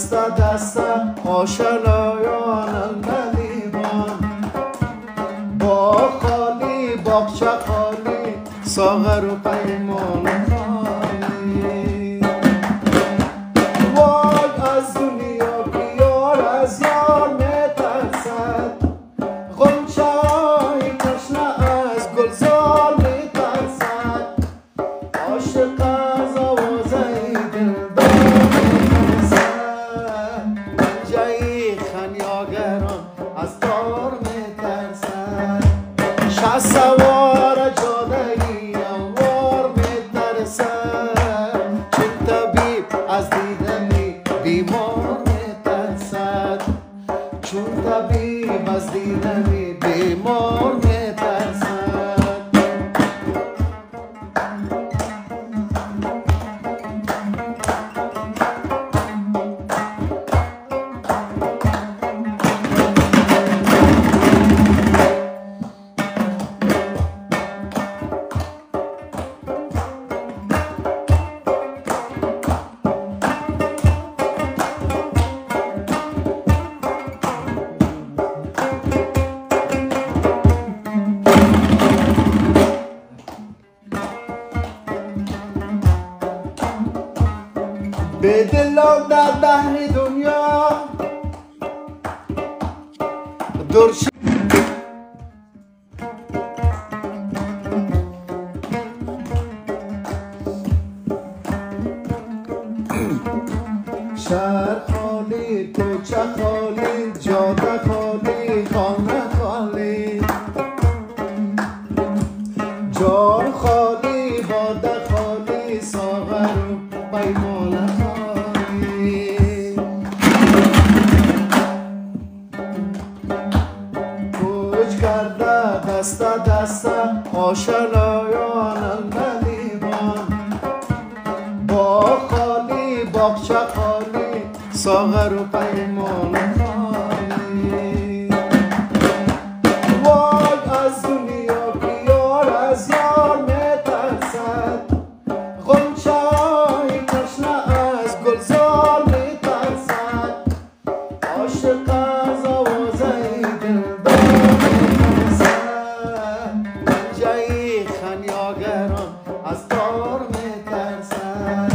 دست آشنایان نلیبان، با خالی باغچه خالی، ساغر و پیمان خالی. وای از دنیا بیار از یار میترسد، غنچه های تشنه از گلزار میترسد، عاشق از آوازه دلدار میترسد، پنجه خمیازگران از تار میترسد، شه سوار جادهی انوار میترسد، چون طبیب از دیدنی بیمار میترسد، چون طبیب از دیدنی بیمار میترسد. به دلم در دهر دنیا درش شهر خالی، کوچه خالی، جاده خالی، خانه خالی، جان خالی، باده خالی، ساغر و پیمانه خالی. کوچ کرده دست آشنایان نلیبان، با خالی باغچه خالی، ساغر و پیمانه خالی. وای از دنیا بیار از یار میترسد، غنچه های تشنه از گلزار میترسد، عاشق از آوازه دلدار میترسد، پنجه خمیازگران از تار میترسد،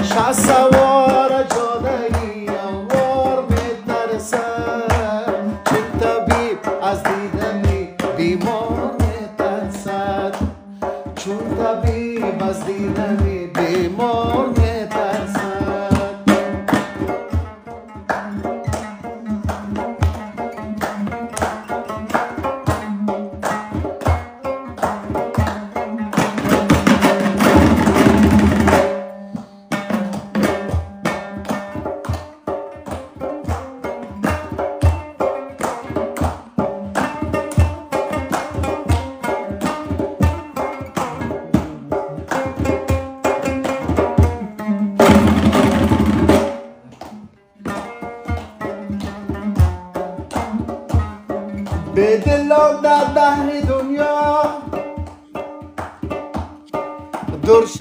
شه سوار جادهی انوار میترسد، چون طبیب از دیدنی بیمار میترسد، چون طبیب از دیدنی بیمار میترسد. به دلم در دهر دنیا درش